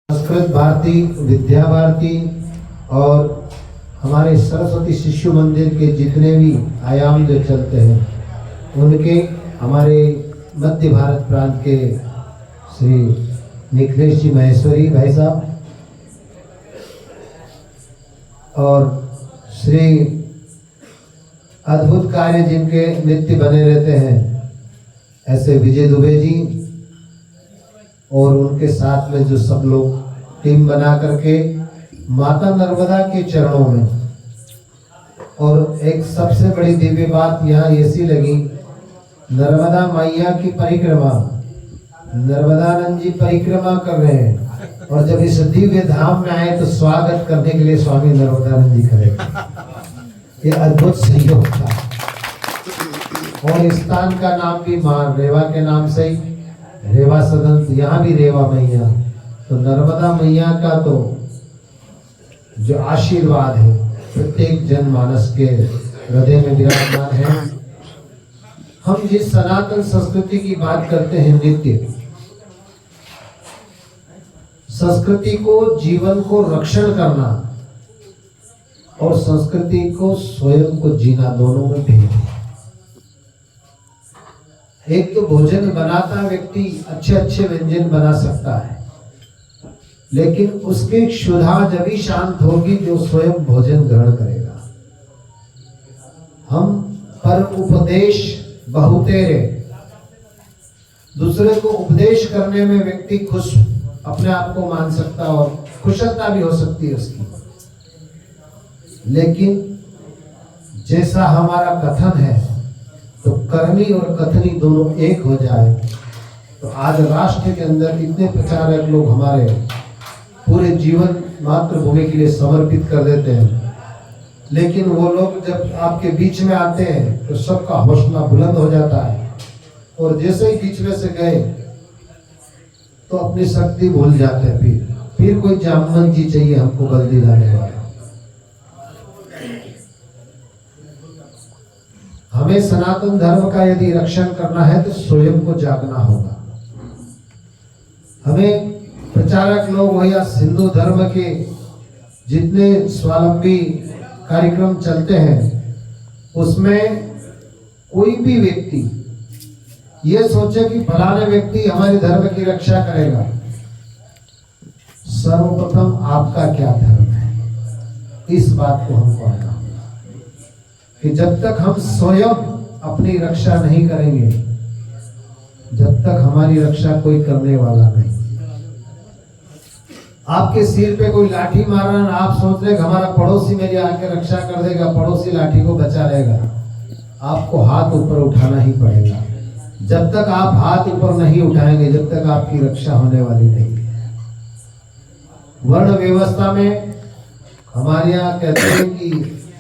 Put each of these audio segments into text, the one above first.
संस्कृत भारती, विद्या भारती और हमारे सरस्वती शिशु मंदिर के जितने भी आयाम जो चलते हैं उनके हमारे मध्य भारत प्रांत के श्री निखिलेश जी महेश्वरी भाई साहब और श्री अद्भुत कार्य जिनके नित्य बने रहते हैं ऐसे विजय दुबे जी और उनके साथ में जो सब लोग टीम बना करके माता नर्मदा के चरणों में। और एक सबसे बड़ी दिव्य बात यहाँ ऐसी लगी, नर्मदा मैया की परिक्रमा, नर्मदानंद जी परिक्रमा कर रहे हैं और जब इस दिव्य धाम में आए तो स्वागत करने के लिए स्वामी नर्मदानंद जी खड़े। ये अद्भुत सहयोग था। और इस स्थान का नाम भी मां रेवा के नाम से ही रेवा सदन, यहाँ भी रेवा मैया, तो नर्मदा मैया का तो जो आशीर्वाद है प्रत्येक जनमानस के हृदय में विराजमान है। हम जिस सनातन संस्कृति की बात करते हैं, नित्य संस्कृति को, जीवन को रक्षण करना और संस्कृति को स्वयं को जीना, दोनों में भेद है। एक तो भोजन बनाता व्यक्ति अच्छे अच्छे व्यंजन बना सकता है, लेकिन उसकी क्षुधा जब ही शांत होगी जो स्वयं भोजन ग्रहण करेगा। हम पर उपदेश बहुतेरे, दूसरे को उपदेश करने में व्यक्ति खुश अपने आप को मान सकता और कुशलता भी हो सकती है उसकी, लेकिन जैसा हमारा कथन है तो करनी और कथनी दोनों एक हो जाए तो आज राष्ट्र के अंदर इतने प्रचारक लोग हमारे पूरे जीवन मातृभूमि के लिए समर्पित कर देते हैं, लेकिन वो लोग जब आपके बीच में आते हैं तो सबका हौसला बुलंद हो जाता है और जैसे ही बीच में से गए तो अपनी शक्ति भूल जाते हैं। फिर कोई जामन जी चाहिए हमको बल दिलाने वाला। हमें सनातन धर्म का यदि रक्षण करना है तो स्वयं को जागना होगा। हमें प्रचारक लोग हो या हिंदू धर्म के जितने स्वावलंबी कार्यक्रम चलते हैं उसमें कोई भी व्यक्ति ये सोचे कि फलाने व्यक्ति हमारे धर्म की रक्षा करेगा। सर्वप्रथम आपका क्या धर्म है, इस बात को हमको आना कि जब तक हम स्वयं अपनी रक्षा नहीं करेंगे, जब तक हमारी रक्षा कोई करने वाला नहीं। आपके सिर पे कोई लाठी मार रहा है, आप सोच रहे हमारा पड़ोसी मेरी आके रक्षा कर देगा, पड़ोसी लाठी को बचा लेगा। आपको हाथ ऊपर उठाना ही पड़ेगा। जब तक आप हाथ ऊपर नहीं उठाएंगे, जब तक आपकी रक्षा होने वाली नहीं है। वर्ण व्यवस्था में हमारे यहाँ कहते हैं कि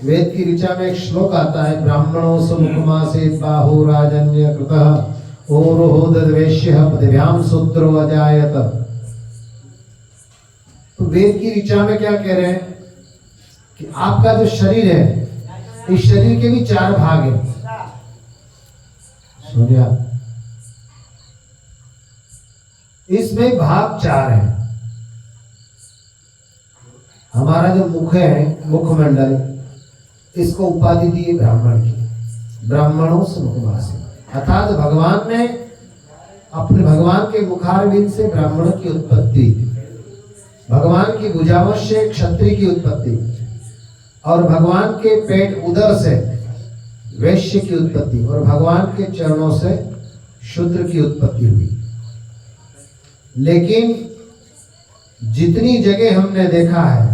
वेद की ऋचा में एक श्लोक आता है, ब्राह्मणों समुखमासेत बाहु राजन्य कृतः ओरोहो दद्वेश्यः पदव्याम शूद्रो अजायत। तो वेद की ऋचा में क्या कह रहे हैं कि आपका जो शरीर है, इस शरीर के भी 4 भाग हैं। सुनिए, इसमें भाग 4 है। हमारा जो मुख है, मुखमंडल, इसको उपाधि दी है ब्राह्मण की, ब्राह्मणों से मुखवासी, अर्थात भगवान ने अपने भगवान के मुखारविंद से ब्राह्मण की उत्पत्ति, भगवान की भुजाओं से क्षत्रिय की उत्पत्ति और भगवान के पेट उदर से वैश्य की उत्पत्ति और भगवान के चरणों से शूद्र की उत्पत्ति हुई। लेकिन जितनी जगह हमने देखा है,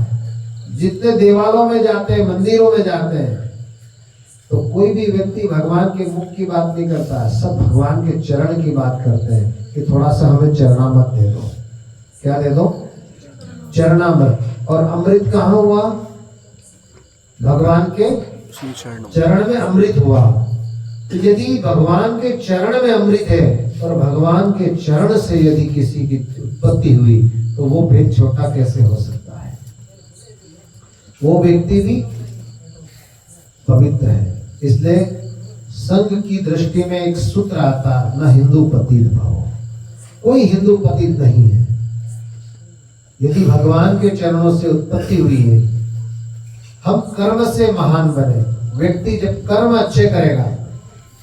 जितने देवालयों में जाते हैं, मंदिरों में जाते हैं, तो कोई भी व्यक्ति भगवान के मुख की बात नहीं करता है, सब भगवान के चरण की बात करते हैं कि थोड़ा सा हमें चरणामृत दे दो। क्या दे दो? चरणामृत। और अमृत कहाँ हुआ? भगवान के चरण में अमृत हुआ। तो यदि भगवान के चरण में अमृत है और भगवान के चरण से यदि किसी की उत्पत्ति हुई तो वो भेद छोटा कैसे हो सकता है? वो व्यक्ति भी पवित्र है। इसलिए संघ की दृष्टि में एक सूत्र आता, न हिंदू पतित भव। कोई हिंदू पतित नहीं है। यदि भगवान के चरणों से उत्पत्ति हुई है, हम कर्म से महान बने। व्यक्ति जब कर्म अच्छे करेगा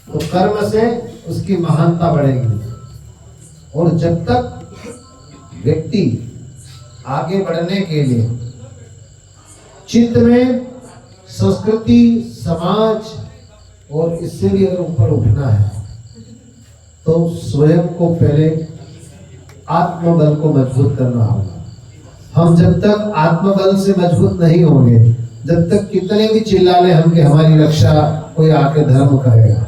तो कर्म से उसकी महानता बढ़ेगी। और जब तक व्यक्ति आगे बढ़ने के लिए चित्त में संस्कृति, समाज और इससे भी अगर ऊपर उठना है तो स्वयं को पहले आत्मबल को मजबूत करना होगा। हम जब तक आत्मबल से मजबूत नहीं होंगे, जब तक कितने भी चिल्ला ले हम कि हमारी रक्षा कोई आके धर्म करेगा,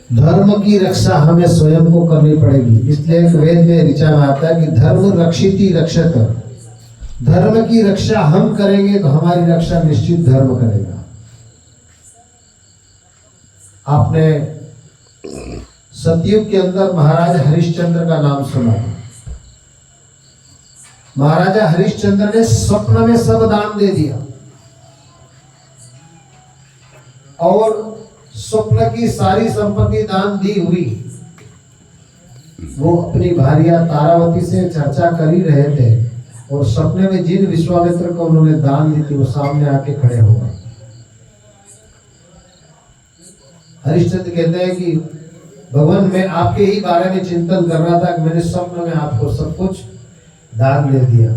धर्म की रक्षा हमें स्वयं को करनी पड़ेगी। इसलिए एक वेद में ऋचा में आता है कि धर्म रक्षिति रक्षक। धर्म की रक्षा हम करेंगे तो हमारी रक्षा निश्चित धर्म करेगा। आपने सतयुग के अंदर महाराजा हरिश्चंद्र का नाम सुना। महाराजा हरिश्चंद्र ने स्वप्न में सब दान दे दिया और स्वप्न की सारी संपत्ति दान दी हुई। वो अपनी भार्या तारावती से चर्चा कर ही रहे थे और सपने में जिन विश्वामित्र को उन्होंने दान दी थी वो सामने आके खड़े हो गए। हरिश्चंद्र कहते हैं कि भगवान, मैं आपके ही बारे में चिंतन कर रहा था कि मैंने स्वप्न में आपको सब कुछ दान दे दिया।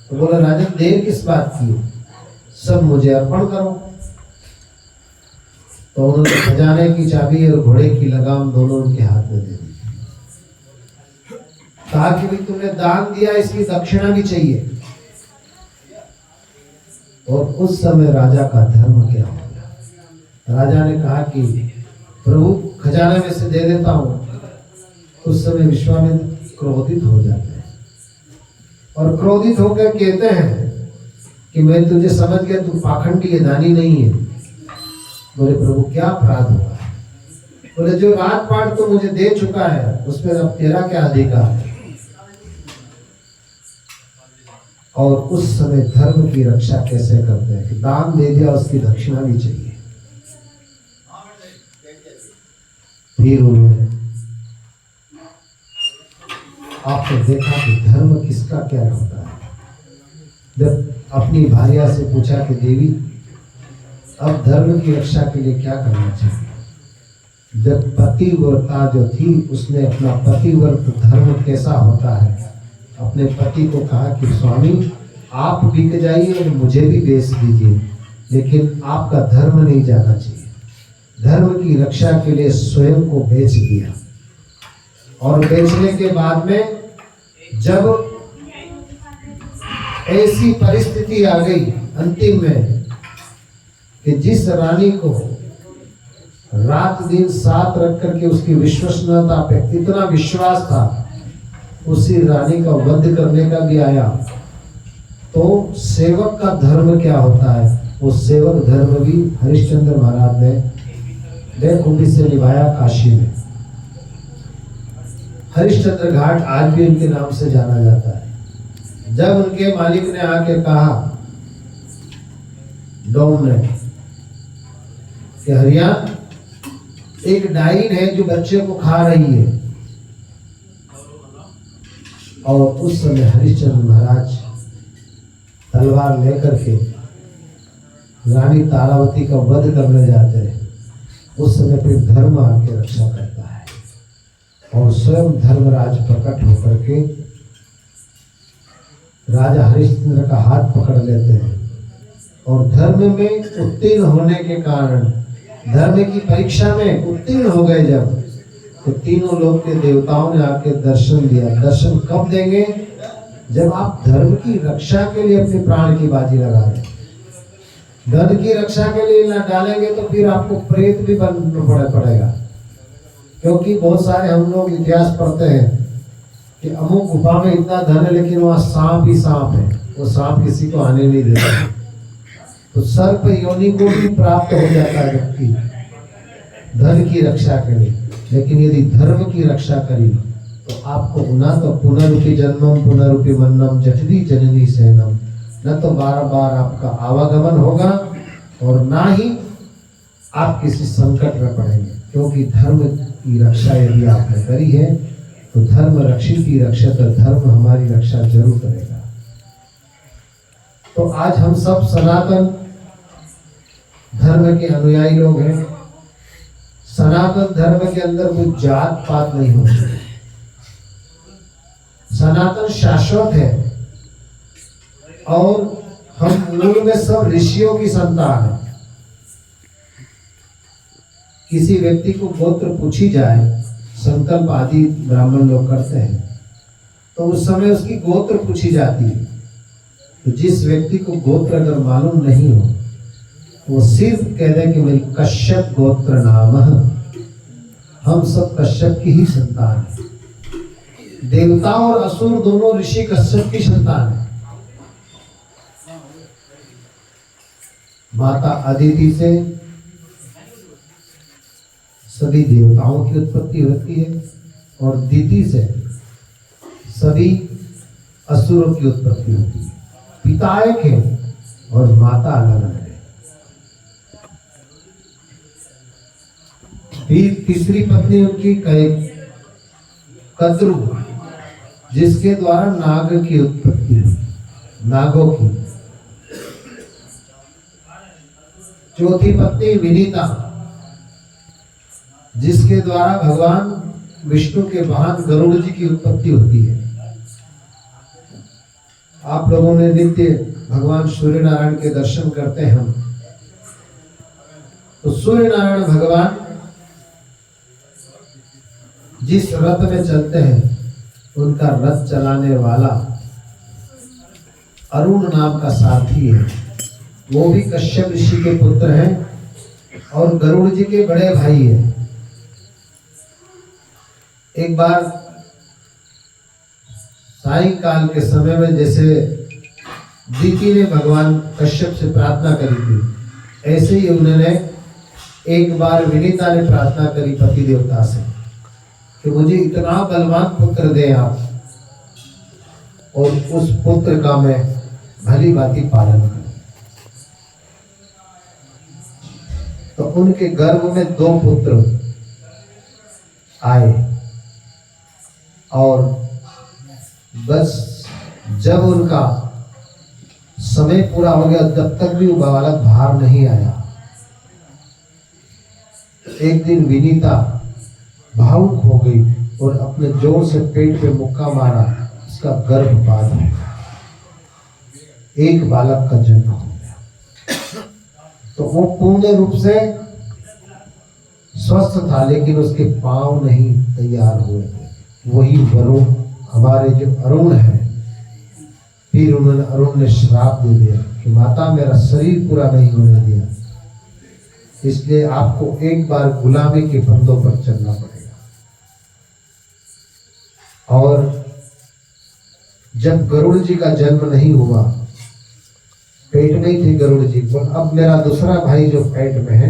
तो बोला, राजन देर किस बात की, सब मुझे अर्पण करो। तो उन्होंने खजाने की चाबी और घोड़े की लगाम दोनों उनके हाथ में दे दी। कहा कि भाई तुमने दान दिया, इसकी दक्षिणा भी चाहिए। और उस समय राजा का धर्म क्या हो गया। राजा ने कहा कि प्रभु खजाना में से दे देता हूं। उस समय विश्वामित्र क्रोधित हो जाते हैं और क्रोधित होकर कहते हैं कि मैं तुझे समझ गया, तू पाखंडी है, दानी नहीं है। बोले, प्रभु क्या अपराध हुआ? बोले, जो राजपाट तो मुझे दे चुका है उस पर अब तेरा क्या अधिकार है। और उस समय धर्म की रक्षा कैसे करते हैं कि दान दे दिया, उसकी दक्षिणा भी चाहिए। फिर उन्होंने आपने देखा कि धर्म किसका क्या होता है। जब अपनी भार्या से पूछा कि देवी, अब धर्म की रक्षा के लिए क्या करना चाहिए। जब पतिव्रता जो थी उसने अपना पतिव्रत धर्म कैसा होता है अपने पति को कहा कि स्वामी आप बिक जाइए और मुझे भी बेच दीजिए, लेकिन आपका धर्म नहीं जाना चाहिए। धर्म की रक्षा के लिए स्वयं को बेच दिया। और बेचने के बाद में जब ऐसी परिस्थिति आ गई अंतिम में कि जिस रानी को रात दिन साथ रख करके उसकी विश्वसनीयता पे इतना विश्वास था, उसी रानी का वध करने का भी आया। तो सेवक का धर्म क्या होता है, वो सेवक धर्म भी हरिश्चंद्र महाराज ने बेखूबी से निभाया काशी में। हरिश्चंद्र घाट आज भी उनके नाम से जाना जाता है। जब उनके मालिक ने आके कहा डोम ने कि हरिया एक डाइन है जो बच्चे को खा रही है, और उस समय हरिश्चंद्र महाराज तलवार लेकर के रानी तारावती का वध करने जाते हैं। उस समय फिर धर्म आके रक्षा करता है और स्वयं धर्मराज प्रकट होकर के राजा हरिश्चंद्र का हाथ पकड़ लेते हैं। और धर्म में उत्तीर्ण होने के कारण, धर्म की परीक्षा में उत्तीर्ण हो गए जब, तो तीनों लोक के देवताओं ने आके दर्शन दिया। दर्शन कब देंगे? जब आप धर्म की रक्षा के लिए अपने प्राण की बाजी लगा रहे। धन की रक्षा के लिए ना डालेंगे तो फिर आपको प्रेत भी बनना पड़ेगा। क्योंकि बहुत सारे हम लोग इतिहास पढ़ते हैं कि अमुक गुफा में इतना धन है लेकिन वहाँ सांप ही सांप है, वो सांप किसी को आने नहीं देता। तो सर्प योनि को भी प्राप्त हो जाता है व्यक्ति धन की रक्षा के लिए। लेकिन यदि धर्म की रक्षा करी तो आपको ना तो पुनरुपि जन्मम पुनरुपि मन्नम जठरी जननी सहनम, न तो बार बार आपका आवागमन होगा और ना ही आप किसी संकट में पड़ेंगे। क्योंकि धर्म की रक्षा यदि आपने करी है तो धर्म रक्षित रक्षत, धर्म हमारी रक्षा जरूर करेगा। तो आज हम सब सनातन धर्म के अनुयायी लोग हैं। सनातन धर्म के अंदर कोई जात पात नहीं होती। सनातन शाश्वत है और हम मूल में सब ऋषियों की संतान है। किसी व्यक्ति को गोत्र पूछी जाए, संकल्प आदि ब्राह्मण लोग करते हैं, तो उस समय उसकी गोत्र पूछी जाती है। तो जिस व्यक्ति को गोत्र अगर मालूम नहीं हो, वो सिर्फ कह दे कि मेरी कश्यप गोत्र नाम है। हम सब कश्यप की ही संतान है। देवता और असुर दोनों ऋषि कश्यप की संतान है। माता अदिति से सभी देवताओं की उत्पत्ति होती है और दिति से सभी असुरों की उत्पत्ति होती है। पिता एक है और माता अलग अलग है। फिर तीसरी पत्नी उनकी कद्रु, जिसके द्वारा नाग की उत्पत्ति हुई, नागों की। चौथी पत्नी विनीता, जिसके द्वारा भगवान विष्णु के वाहन गरुड़ जी की उत्पत्ति होती है। आप लोगों ने नित्य भगवान सूर्य नारायण के दर्शन करते हैं हम, तो सूर्य नारायण भगवान जिस रथ में चलते हैं, उनका रथ चलाने वाला अरुण नाम का सारथी है। वो भी कश्यप ऋषि के पुत्र हैं और गरुड़ जी के बड़े भाई हैं। एक बार सायंकाल के समय में जैसे दिति ने भगवान कश्यप से प्रार्थना करी थी, ऐसे ही उन्होंने एक बार विनीता ने प्रार्थना करी पति देवता से कि मुझे इतना बलवान पुत्र दे आप, और उस पुत्र का मैं भली भांति पालन करूं। तो उनके गर्भ में 2 पुत्र आए और बस जब उनका समय पूरा हो गया, जब तक भी वो बालक बाहर नहीं आया, एक दिन विनीता भावुक हो गई और अपने जोर से पेट पे मुक्का मारा। उसका गर्भपात हो गया, एक बालक का जन्म हो गया। तो वो पूर्ण रूप से स्वस्थ था, लेकिन उसके पांव नहीं तैयार हुए थे। वही वरुण, हमारे जो अरुण है, फिर उन्होंने अरुण ने श्राप दे दिया कि माता मेरा शरीर पूरा नहीं होने दिया, इसलिए आपको एक बार गुलामी के फंदों पर चलना पड़ेगा। और जब गरुड़ जी का जन्म नहीं हुआ, पेट में ही थे गरुड़ जी, पर अब मेरा दूसरा भाई जो पेट में है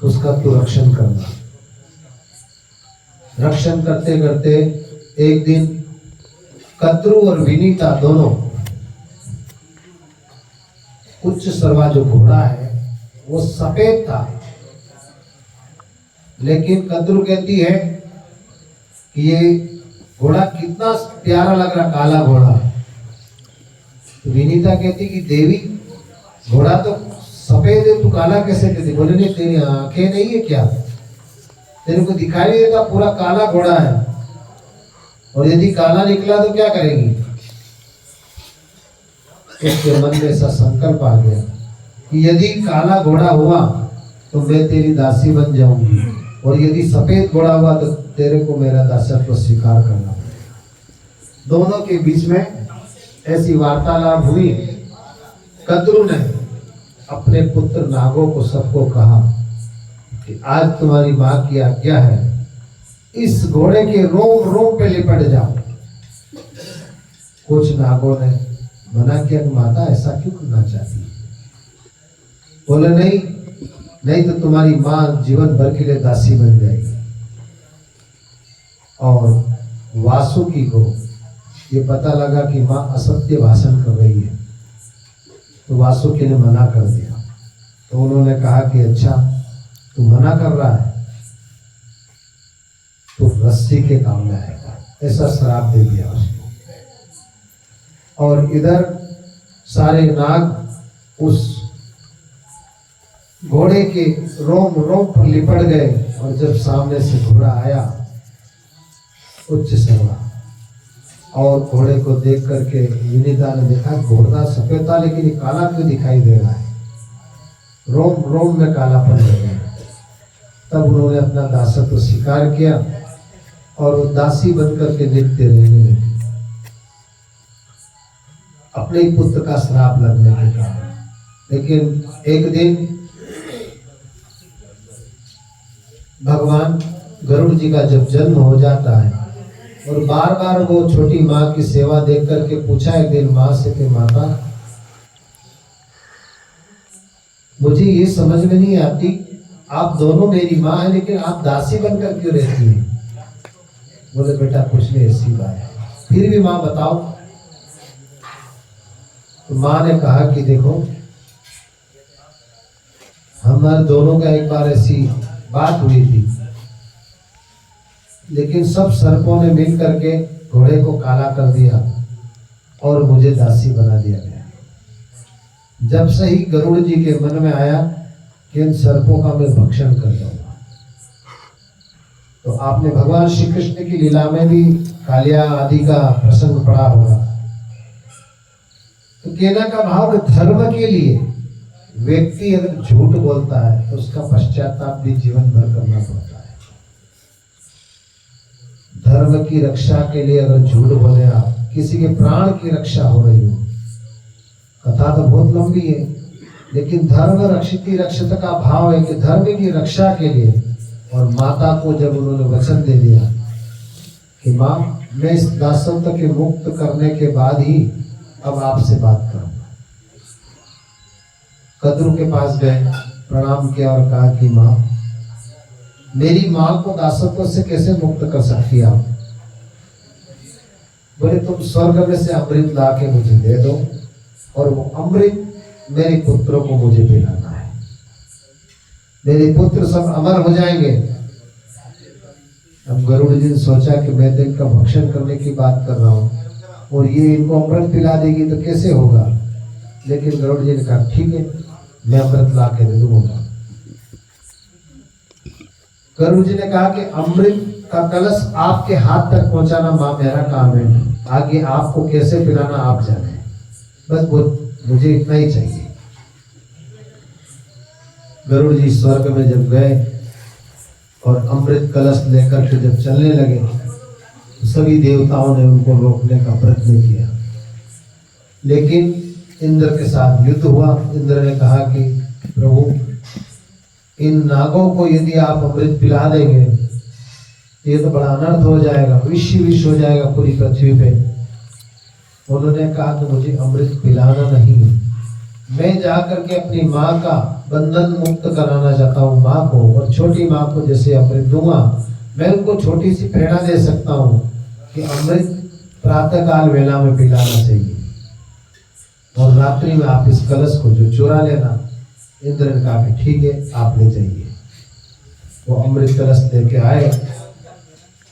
उसका तो रक्षण करना। रक्षण करते करते एक दिन कद्रु और विनीता दोनों, उच्च सर्वा जो घोड़ा है वो सफेद था, लेकिन कद्रु कहती है कि ये घोड़ा कितना प्यारा लग रहा, काला घोड़ा। विनीता कहती कि देवी घोड़ा तो सफेद है, तू काला कैसे कहती? बोले नहीं, तेरी आंखें नहीं है क्या, तेरे को दिखाई नहीं देता, पूरा काला घोड़ा है, और यदि काला निकला तो क्या करेगी? उसके मन में ऐसा संकल्प आ गया कि यदि काला घोड़ा हुआ तो मैं तेरी दासी बन जाऊंगी, और यदि सफेद घोड़ा हुआ तो तेरे को मेरा दासत्व स्वीकार करना पड़ेगा। दोनों के बीच में ऐसी वार्तालाप हुई। कद्रु ने अपने पुत्र नागों को सबको कहा कि आज तुम्हारी मां की आज्ञा है, इस घोड़े के रोम रोम पे लिपट जाओ। कुछ नागों ने मना किया कि माता ऐसा क्यों करना चाहती है? बोले नहीं नहीं तो तुम्हारी मां जीवन भर के लिए दासी बन जाएगी। और वासुकी को ये पता लगा कि मां असत्य भाषण कर रही है, तो वासुकी ने मना कर दिया। तो उन्होंने कहा कि अच्छा तू मना कर रहा है तो रस्सी के काम में आएगा, ऐसा श्राप दे दिया उसको। और इधर सारे नाग उस घोड़े के रोम रोम पर लिपट गए। और जब सामने से घोड़ा आया उच्च सर्वा, और घोड़े को देख करके विनीता ने देखा घोड़ा सफेद था लेकिन ये काला क्यों दिखाई दे रहा है, रोम रोम में काला पड़ गया। तब उन्होंने अपना दासत्व स्वीकार किया और वो दासी बनकर के नित्य रहने लगे, अपने ही पुत्र का श्राप लगने के कारण। लेकिन एक दिन भगवान गरुड़ जी का जब जन्म हो जाता है और बार बार वो छोटी माँ की सेवा देख करके पूछा एक दिन माँ से कि माता, मुझे ये समझ में नहीं आती, आप दोनों मेरी माँ है लेकिन आप दासी बनकर क्यों रहती हैं? बोले बेटा कुछ नहीं, ऐसी बात है। फिर भी माँ बताओ। तो माँ ने कहा कि देखो, हमारे दोनों का एक बार ऐसी बात हुई थी, लेकिन सब सर्पों ने मिल करके घोड़े को काला कर दिया और मुझे दासी बना दिया गया। जब से ही गरुड़ जी के मन में आया कि इन सर्पों का मैं भक्षण कर दूंगा। तो आपने भगवान श्री कृष्ण की लीला में भी कालिया आदि का प्रसंग पढ़ा होगा। तो कहने का भाव, धर्म के लिए व्यक्ति अगर झूठ बोलता है तो उसका पश्चाताप भी जीवन भर करना पड़ता है। धर्म की रक्षा के लिए अगर झूठ बोले आप, किसी के प्राण की रक्षा हो रही हो, कथा तो बहुत लंबी है, लेकिन धर्म रक्षिति रक्षित का भाव है कि धर्म की रक्षा के लिए। और माता को जब उन्होंने वचन दे दिया कि माँ, मैं इस दासत्व के मुक्त करने के बाद ही अब आपसे बात करूंगा। कद्रू के पास गए, प्रणाम किया और कहा कि माँ, मेरी माँ को दासत्व से कैसे मुक्त कर सकती है आप? बोले तुम स्वर्ग में से अमृत ला के मुझे दे दो और वो अमृत मेरे पुत्रों को मुझे पिलाना है। मेरे पुत्र सब अमर हो जाएंगे। अब गरुड़ जी ने सोचा कि मैं तो इनका भक्षण करने की बात कर रहा हूँ और ये इनको अमृत पिला देगी तो कैसे होगा। लेकिन गरुड़ जी ने कहा ठीक है, मैं अमृत ला के दे दूंगा। गरुड़ जी ने कहा कि अमृत का कलश आपके हाथ तक पहुंचाना माँ मेरा काम है, आगे आपको कैसे पिलाना आप जाने, बस मुझे इतना ही चाहिए। गरुड़ जी स्वर्ग में जब गए और अमृत कलश लेकर के जब चलने लगे तो सभी देवताओं ने उनको रोकने का प्रयत्न किया, लेकिन इंद्र के साथ युद्ध हुआ। इंद्र ने कहा कि प्रभु, इन नागों को यदि आप अमृत पिला देंगे ये तो बड़ा अनर्थ हो जाएगा, विष हो जाएगा पूरी पृथ्वी पे। उन्होंने कहा कि मुझे अमृत पिलाना नहीं, मैं जाकर के अपनी माँ का बंधन मुक्त कराना चाहता हूँ माँ को, और छोटी माँ को जैसे अमृत दूंगा मैं उनको छोटी सी प्रेरणा दे सकता हूँ कि अमृत प्रातः काल वेला में पिलाना चाहिए और रात्रि में आप इस कलश को जो चुरा लेना। इंद्र ने कहा कि ठीक है, आप ले जाइए। वो अमृत कलश लेके आए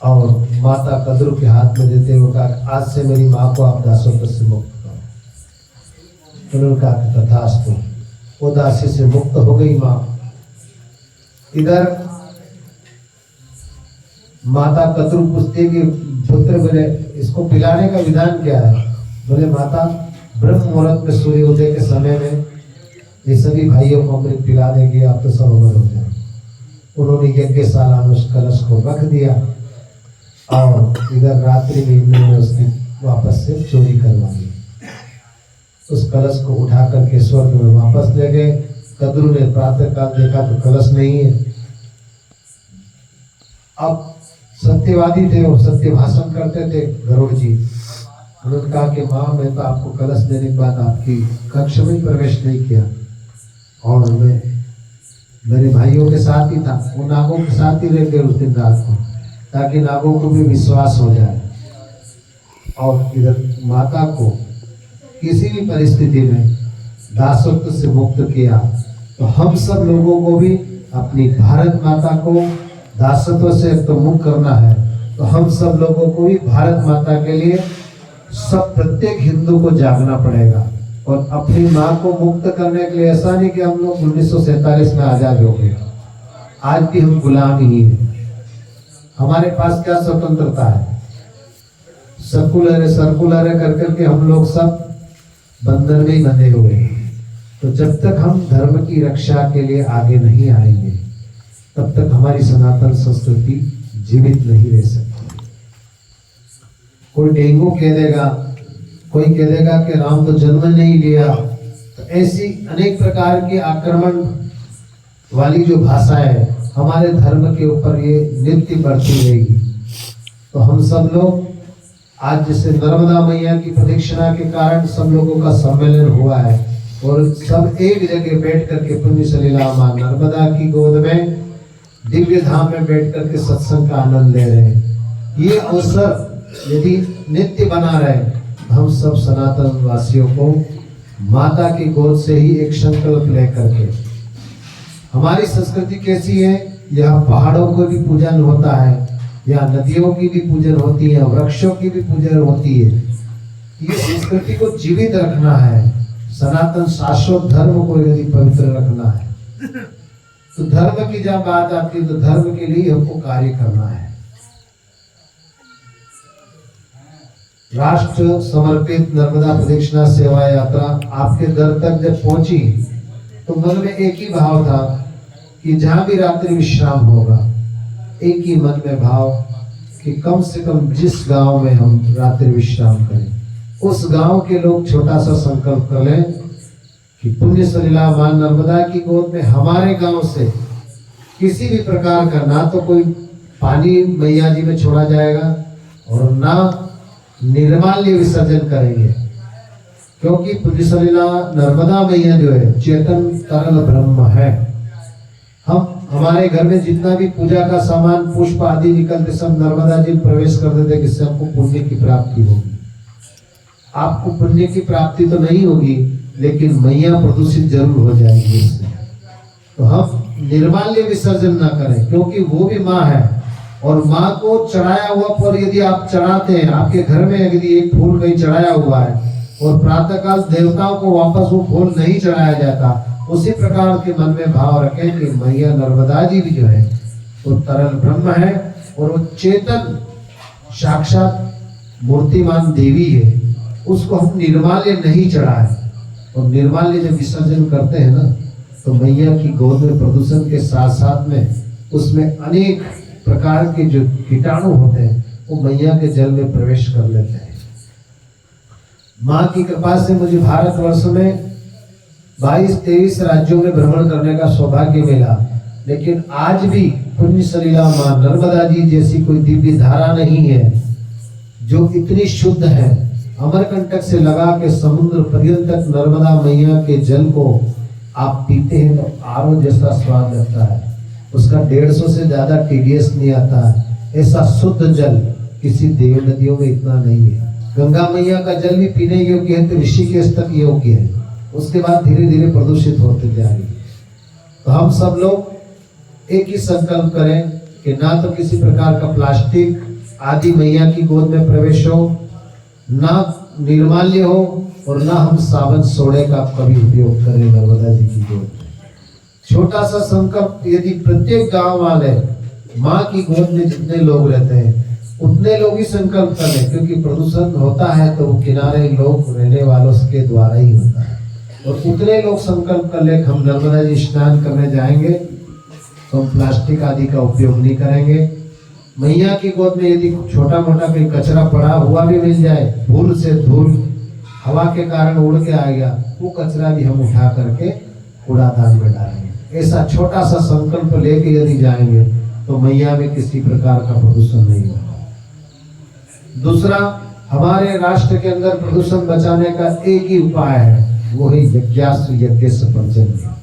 और माता कद्रू के हाथ में देते हुए कहा, आज से मेरी माँ को आप दासत्व से मुक्त करो। उन्होंने कहा कि तथास्तु। वो दासी से मुक्त हो गई माँ। इधर माता कद्रू पूछती कि पुत्र बोले इसको पिलाने का विधान क्या है? बोले माता, ब्रह्म मुहूर्त में सूर्य उदय के समय में ये सभी भाइयों को अमृत पिला देंगे, आप तो सब अमर हो जाए। उन्होंने यज्ञशाला में उस कलश को रख दिया और इधर रात्रि में इन्होंने उसकी वापस से चोरी करवा ली। उस कलश को उठा करके स्वर्ग में वापस ले गए। कद्रू ने प्रातः काल देखा तो कलश नहीं है। अब सत्यवादी थे और सत्य भाषण करते थे गरुड़ जी। उन्होंने कहा कि माँ, मैं तो आपको कलश देने के बाद आपकी कक्ष में प्रवेश नहीं किया और मैं मेरे भाइयों के साथ ही था, वो नागों के साथ ही रह गए उस दिन रात को, ताकि नागों को भी विश्वास हो जाए। और इधर माता को किसी भी परिस्थिति में दासत्व से मुक्त किया। तो हम सब लोगों को भी अपनी भारत माता को दासत्व से तो मुक्त करना है तो हम सब लोगों को भी भारत माता के लिए सब प्रत्येक हिंदू को जागना पड़ेगा और अपनी माँ को मुक्त करने के लिए। ऐसा नहीं कि हम लोग 1947 में आजाद हो गए, आज भी हम गुलाम ही हैं। हमारे पास क्या स्वतंत्रता है? सर्कुलर है कर करके हम लोग सब बंधन में ही बंधे हुए हैं। तो जब तक हम धर्म की रक्षा के लिए आगे नहीं आएंगे तब तक हमारी सनातन संस्कृति जीवित नहीं रह सकती। कोई डेंगू कह देगा, कोई कह देगा कि राम तो जन्म नहीं लिया। तो ऐसी अनेक प्रकार के आक्रमण वाली जो भाषा है हमारे धर्म के ऊपर ये नित्य बढ़ती रहेगी। तो हम सब लोग आज जैसे नर्मदा मैया की प्रदक्षिणा के कारण सब लोगों का सम्मेलन हुआ है और सब एक जगह बैठ करके पुण्य सलीला मां नर्मदा की गोद में दिव्य धाम में बैठ करके सत्संग का आनंद ले रहे हैं। ये अवसर यदि नित्य बना रहे हम सब सनातन वासियों को माता की गोद से ही एक संकल्प लेकर के। हमारी संस्कृति कैसी है? यहाँ पहाड़ों को भी पूजन होता है, यहाँ नदियों की भी पूजन होती है, वृक्षों की भी पूजन होती है। ये संस्कृति को जीवित रखना है, सनातन शाश्वत धर्म को यदि पवित्र रखना है तो धर्म की जब बात आती है तो धर्म के लिए हमको कार्य करना है। राष्ट्र समर्पित नर्मदा प्रदक्षिणा सेवा यात्रा आपके दर तक जब पहुंची तो मन में एक ही भाव था कि जहां भी रात्रि विश्राम होगा एक ही मन में भाव कि कम से कम जिस गांव में हम रात्रि विश्राम करें उस गांव के लोग छोटा सा संकल्प कर लें कि पुण्य सलीला मां नर्मदा की गोद में हमारे गांव से किसी भी प्रकार का ना तो कोई पानी मैया जी में छोड़ा जाएगा और ना निर्माल्य विसर्जन करेंगे, क्योंकि पुण्य सलीला नर्मदा मैया जो है चेतन तरल ब्रह्म है। हम हमारे घर में जितना भी पूजा का सामान पुष्प आदि निकलते सब नर्मदा जी प्रवेश कर देते, जिससे हमको पुण्य की प्राप्ति होगी। आपको पुण्य की प्राप्ति तो नहीं होगी लेकिन मैया प्रदूषित जरूर हो जाएगी इससे। तो हम निर्माल्य विसर्जन ना करें, क्योंकि वो भी माँ है और माँ को चढ़ाया हुआ पर यदि आप चढ़ाते हैं, आपके घर में यदि एक फूल कहीं चढ़ाया हुआ है और प्रातःकाल देवताओं को वापस वो फूल नहीं चढ़ाया जाता, उसी प्रकार के मन में भाव रखें कि मैया नर्मदा जी भी जो है वो तरल ब्रह्म है और वो चेतन साक्षात मूर्तिमान देवी है। उसको हम निर्माल्य नहीं चढ़ाए और निर्माल्य जब विसर्जन करते हैं ना तो मैया की गोद में प्रदूषण के साथ साथ में उसमें अनेक प्रकार के जो कीटाणु होते हैं वो मैया के जल में प्रवेश कर लेते हैं। माँ की कृपा से मुझे भारतवर्ष में 22-23 राज्यों में भ्रमण करने का सौभाग्य मिला, लेकिन आज भी पुण्य सलीला मां नर्मदा जी जैसी कोई दिव्य धारा नहीं है जो इतनी शुद्ध है। अमरकंटक से लगा के समुद्र पर्यंत तक नर्मदा मैया के जल को आप पीते हैं तो आरो जैसा स्वाद लगता है, उसका 150 से ज्यादा TDS नहीं आता है। ऐसा शुद्ध जल किसी देव नदियों में इतना नहीं है। गंगा मैया का जल भी पीने योग्य है तो ऋषिकेश तक योग्य है, उसके बाद धीरे धीरे प्रदूषित होते जाएगी। तो हम सब लोग एक ही संकल्प करें कि ना तो किसी प्रकार का प्लास्टिक आदि मैया की गोद में प्रवेश हो, ना निर्माल्य हो और ना हम साबुन सोडे का कभी उपयोग करें नर्मदा जी की गोद में। छोटा सा संकल्प यदि प्रत्येक गांव वाले माँ की गोद में जितने लोग रहते हैं उतने लोग ही संकल्प कर लें, क्योंकि प्रदूषण होता है तो वो किनारे लोग रहने वालों के द्वारा ही होता है। और उतने लोग संकल्प कर ले हम नर्मदा जी स्नान करने जाएंगे तो हम प्लास्टिक आदि का उपयोग नहीं करेंगे। मैया की गोद में यदि छोटा मोटा कोई कचरा पड़ा हुआ भी मिल जाए, धूल से धूल हवा के कारण उड़ के आ गया, वो कचरा भी हम उठा करके कूड़ादान में डालेंगे। ऐसा छोटा सा संकल्प लेके यदि जाएंगे तो मैया में किसी प्रकार का प्रदूषण नहीं होगा। दूसरा, हमारे राष्ट्र के अंदर प्रदूषण बचाने का एक ही उपाय है, वो है यज्ञास्त्र यज्ञ पर्जन्य।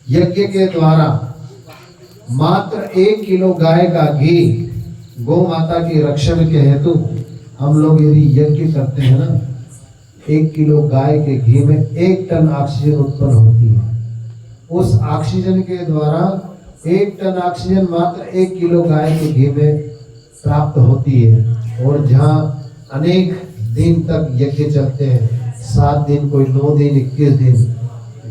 यज्ञ के द्वारा मात्र 1 किलो गाय का घी गौ माता के रक्षण के हेतु हम लोग यदि यज्ञ करते हैं ना, 1 किलो गाय के घी में 1 टन ऑक्सीजन उत्पन्न होती है। उस ऑक्सीजन के द्वारा 1 टन ऑक्सीजन मात्र 1 किलो गाय के घी में प्राप्त होती है। और जहाँ अनेक दिन तक यज्ञ चलते हैं, 7 दिन, कोई 9 दिन, 21 दिन,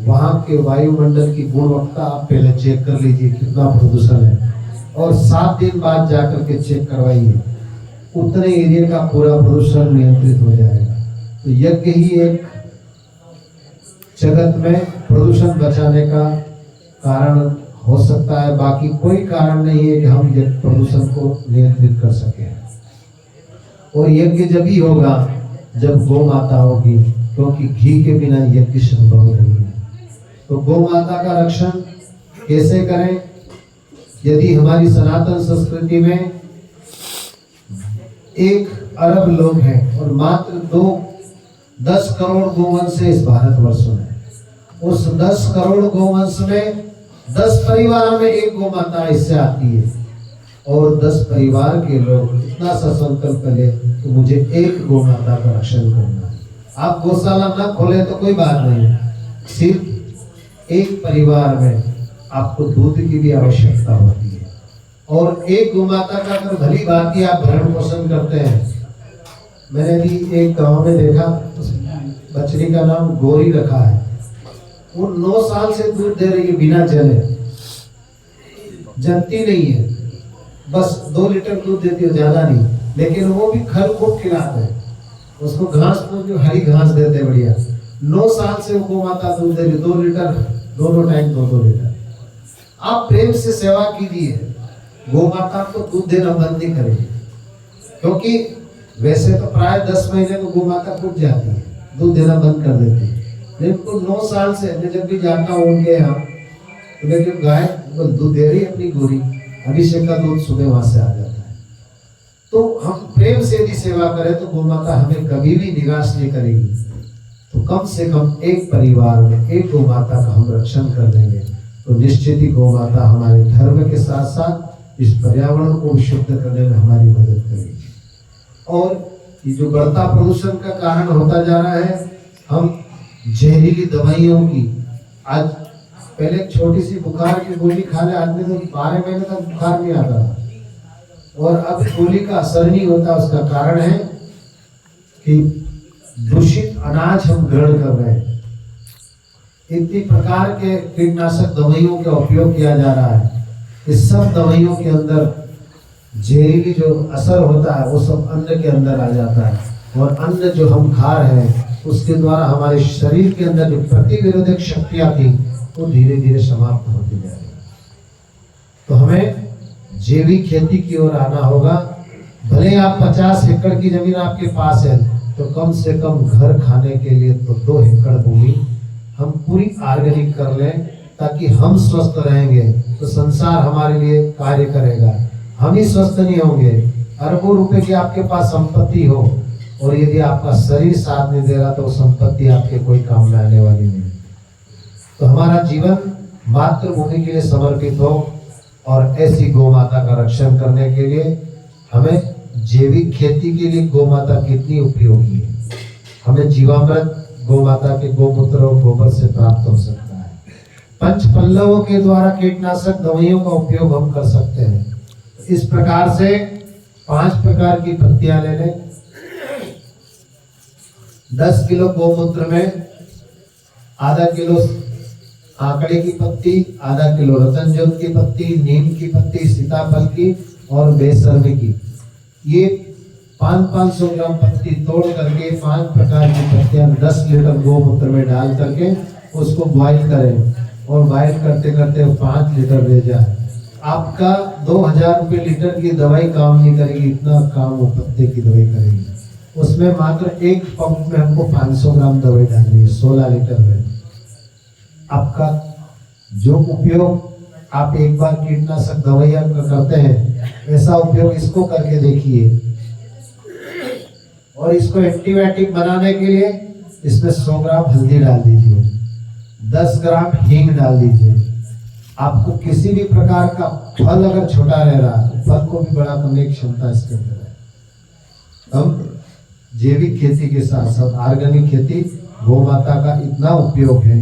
वहाँ के वायुमंडल की गुणवत्ता आप पहले चेक कर लीजिए कितना प्रदूषण है, और 7 दिन बाद जाकर के चेक करवाइए, उतने एरिया का पूरा प्रदूषण नियंत्रित हो जाएगा। तो यज्ञ ही एक जगत में प्रदूषण बचाने का कारण हो सकता है, बाकी कोई कारण नहीं है कि हम प्रदूषण को नियंत्रित कर सके। और यज्ञ जब ही होगा जब गौ माता होगी, क्योंकि घी के बिना यज्ञ संभव नहीं है। तो गौ माता का रक्षण कैसे करें? यदि हमारी सनातन संस्कृति में 1 अरब लोग हैं और मात्र 10 करोड़ गोवंश है इस भारतवर्ष में, उस 10 करोड़ गोवंश में 10 परिवार में 1 गौ माता इससे आती है, और 10 परिवार के लोग इतना सा संकल्प ले कि मुझे 1 गौ माता का रक्षण करना है। आप गौशाला न खोले तो कोई बात नहीं, सिर्फ 1 परिवार में आपको दूध की भी आवश्यकता होती है, और 1 गौ माता का अगर भली बात ही आप भरण पोषण करते हैं। मैंने भी एक गांव में देखा, उस बछड़ी का नाम गौरी रखा है, वो 9 साल से दूध दे रही है बिना जले, जलती नहीं है, बस 2 लीटर दूध देती है, ज्यादा नहीं, लेकिन वो भी खल खूब खिलाते हैं उसको, घास तो जो हरी घास देते बढ़िया। 9 साल से वो गौ माता दूध दे रही, 2 लीटर दोनों टाइम 2-2 लीटर। आप प्रेम से सेवा कीजिए, गौ माता को दूध देना बंद नहीं करेगी, क्योंकि वैसे तो प्राय 10 महीने में गौ माता टूट जाती है, दूध देना बंद कर देती है। लेकिन 9 साल से मैं जब भी जाता हूँ उनके यहाँ, तो लेकिन गाय दूध दे रही अपनी गोरी, अभिषेक का दूध सुबह वहां से आ जाता है। तो हम प्रेम से यदि सेवा करें तो गौ माता हमें कभी भी निराश नहीं करेगी। तो कम से कम 1 परिवार में 1 गौ माता का हम रक्षण कर लेंगे, तो निश्चित ही गौ माता हमारे धर्म के साथ साथ इस पर्यावरण को शुद्ध करने में हमारी मदद करेगी। और ये जो बढ़ता प्रदूषण का कारण होता जा रहा है, हम जहरीली दवाइयों की, आज पहले छोटी सी बुखार की गोली खा ले आदमी तो 12 महीने तक बुखार नहीं आता था, और अब गोली का असर नहीं होता। उसका कारण है कि दूषित अनाज हम ग्रहण कर रहे हैं, इतनी प्रकार के कीटनाशक दवाइयों का उपयोग किया जा रहा है। इस सब दवाइयों के अंदर जहरीली जो असर होता है वो सब अन्न के अंदर आ जाता है, और अन्न जो हम खा रहे हैं उसके द्वारा हमारे शरीर के अंदर जो प्रतिविरोधक शक्तियां थी वो धीरे धीरे समाप्त होती जा रही है। तो हमें जैविक खेती की ओर आना होगा। भले आप 50 एकड़ की जमीन आपके पास है, तो कम से कम घर खाने के लिए तो 2 एकड़ भूमि हम पूरी ऑर्गेनिक कर लें, ताकि हम स्वस्थ रहेंगे तो संसार हमारे लिए कार्य करेगा। हम ही स्वस्थ नहीं होंगे, अरबों रुपए की आपके पास संपत्ति हो, और यदि आपका शरीर साथ नहीं दे रहा तो संपत्ति आपके कोई काम में आने वाली नहीं। तो हमारा जीवन मातृभूमि के लिए समर्पित हो, और ऐसी गौ माता का रक्षण करने के लिए हमें जैविक खेती के लिए गौ माता कितनी उपयोगी है। हमें जीवामृत गौ माता के गोमूत्र और गोबर से प्राप्त हो सकता है। पंच पल्लवों के द्वारा कीटनाशक दवाइयों का उपयोग हम कर सकते हैं। इस प्रकार से 5 प्रकार की पत्तियां ले लें। 10 किलो गोमूत्र में आधा किलो आंकड़े की पत्ती, आधा किलो रतनजोत की पत्ती, नीम की पत्ती, सीताफल की और बेसरमी की, ये 500 ग्राम पत्ती तोड़ करके 5 प्रकार की पत्तियां 10 लीटर गोमूत्र में डाल करके उसको बॉईल करें, और बॉईल करते करते 5 लीटर ले जाए। आपका 2000 रुपये लीटर की दवाई काम नहीं करेगी, इतना काम वो पत्ते की दवाई करेगी। उसमें मात्र 1 पंप में हमको 500 ग्राम दवाई डालनी है 16 लीटर में। आपका जो उपयोग आप एक बार कीटनाशक दवाइयां करते हैं, ऐसा उपयोग इसको करके देखिए। और इसको एंटीबायोटिक बनाने के लिए इसमें 100 ग्राम हल्दी डाल दीजिए, 10 ग्राम हींग डाल दीजिए। आपको किसी भी प्रकार का फल अगर छोटा रह रहा है, फल को भी बड़ा करने की क्षमता इसके अंदर है। हम जैविक खेती के साथ साथ ऑर्गेनिक खेती, गौ माता का इतना उपयोग है,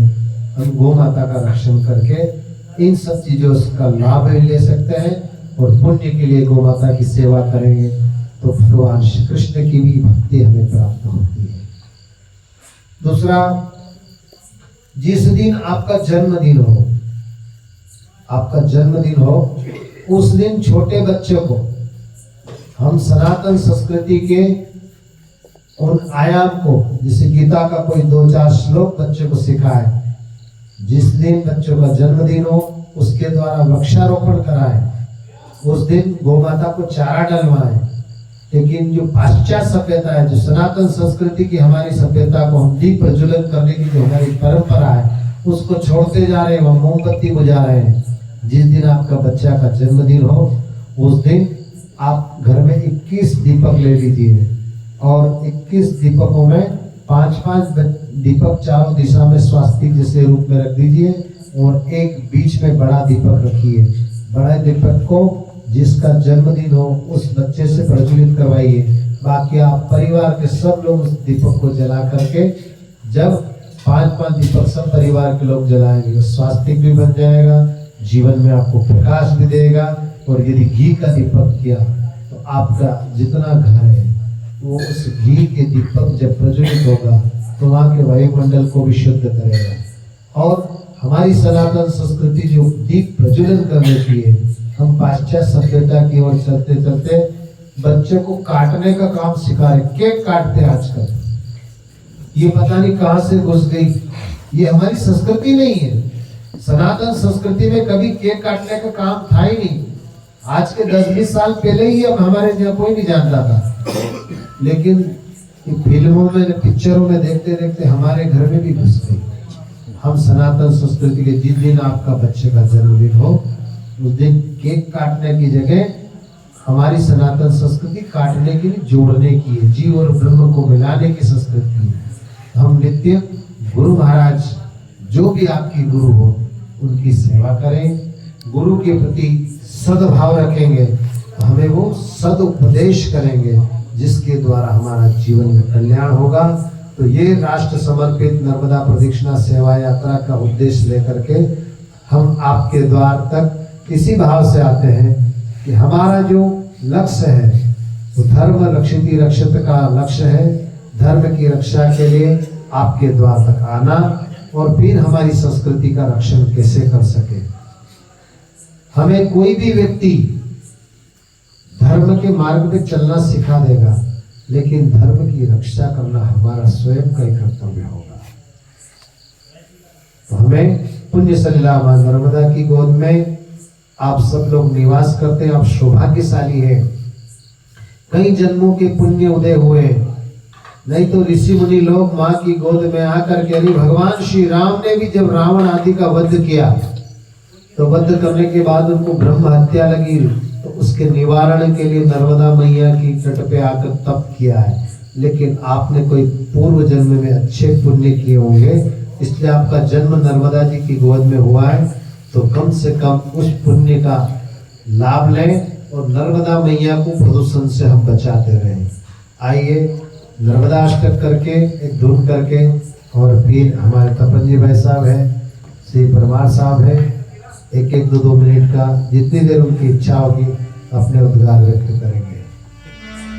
हम गौ माता का रक्षण करके इन सब चीजों का लाभ ले सकते हैं। और पुण्य के लिए गौ माता की सेवा करेंगे तो भगवान श्री कृष्ण की भी भक्ति हमें प्राप्त होती है। दूसरा, जिस दिन आपका जन्मदिन हो, उस दिन छोटे बच्चों को हम सनातन संस्कृति के उन आयाम को, जैसे गीता का कोई 2-4 श्लोक बच्चों को सिखाए। जिस दिन बच्चों का जन्मदिन हो उसके द्वारा वृक्षारोपण कराएं, उस दिन गौ माता को चारा डलवाएं। लेकिन जो पाश्चात्य सभ्यता है, जो सनातन संस्कृति की हमारी सभ्यता को हम दीप प्रज्वलन करने की जो हमारी परंपरा है, उसको छोड़ते जा रहे हैं, हम मोमबत्ती बुझा रहे हैं। जिस दिन आपका बच्चा का जन्मदिन हो उस दिन आप घर में 21 दीपक ले लीजिए और 21 दीपकों में 5-5 दीपक चारों दिशा में स्वास्तिक जैसे रूप में रख दीजिए और एक बीच में बड़ा दीपक रखिए। बड़े दीपक को जिसका जन्मदिन हो उस बच्चे से प्रज्वलित करवाइए। बाकी आप परिवार के सब लोग उस दीपक को जला करके, जब 5-5 दीपक सब परिवार के लोग जलाएंगे, स्वास्तिक भी बन जाएगा, जीवन में आपको प्रकाश भी देगा। और यदि घी का दीपक किया तो आपका जितना घर है वो उस घी के दीपक जब प्रज्वलित होगा तो वहाँ के वायुमंडल को भी शुद्ध करेगा। और हमारी सनातन संस्कृति जो दीप प्रज्वलन करने की है, हम पाश्चात्य सभ्यता की ओर चलते चलते बच्चों को काटने का काम सिखा रहे। केक काटते आजकल, ये पता नहीं कहां से घुस गई। ये हमारी संस्कृति नहीं है। सनातन संस्कृति में कभी केक काटने का काम था ही नहीं। आज के 10-20 साल पहले ही अब हमारे यहाँ कोई नहीं जानता था, लेकिन फिल्मों में, पिक्चरों में देखते देखते हमारे घर में भी घुस गई। हम सनातन संस्कृति के जिस दिन आपका बच्चे का जन्मदिन हो उस दिन केक काटने की जगह हमारी सनातन संस्कृति काटने के लिए जोड़ने की है, जीव और ब्रह्म को मिलाने की संस्कृति है। हम नित्य गुरु महाराज जो भी आपकी गुरु हो उनकी सेवा करें, गुरु के प्रति सद्भाव रखेंगे तो हमें वो सदुपदेश करेंगे जिसके द्वारा हमारा जीवन में कल्याण होगा। तो ये राष्ट्र समर्पित नर्मदा प्रदक्षिणा सेवा यात्रा का उद्देश्य लेकर के हम आपके द्वार तक इसी भाव से आते हैं कि हमारा जो लक्ष्य है वो धर्म रक्षिति रक्षित का लक्ष्य है। धर्म की रक्षा के लिए आपके द्वार तक आना और फिर हमारी संस्कृति का रक्षण कैसे कर सके। हमें कोई भी व्यक्ति धर्म के मार्ग पे चलना सिखा देगा, लेकिन धर्म की रक्षा करना हमारा स्वयं का ही कर्तव्य होगा। तो हमें पुण्य सलिला मां नर्मदा की गोद में आप सब लोग निवास करते हैं। आप सौभाग्यशाली हैं, कई जन्मों के पुण्य उदय हुए, नहीं तो ऋषि मुनि लोग माँ की गोद में आकर के, अरे भगवान श्री राम ने भी जब रावण आदि का वध किया तो वध करने के बाद उनको ब्रह्म हत्या लगी, तो उसके निवारण के लिए नर्मदा मैया की तट पे आकर तप किया है। लेकिन आपने कोई पूर्व जन्म में अच्छे पुण्य किए होंगे, इसलिए आपका जन्म नर्मदा जी की गोद में हुआ है। तो कम से कम उस पुण्य का लाभ लें और नर्मदा मैया को प्रदूषण से हम बचाते रहें। आइए नर्मदा अष्टक करके एक धुन करके, और फिर हमारे तपन जी भाई साहब हैं, श्री परमार साहब हैं, 1-1, 2-2 मिनट का जितनी देर उनकी इच्छा होगी अपने उद्गार व्यक्त करेंगे।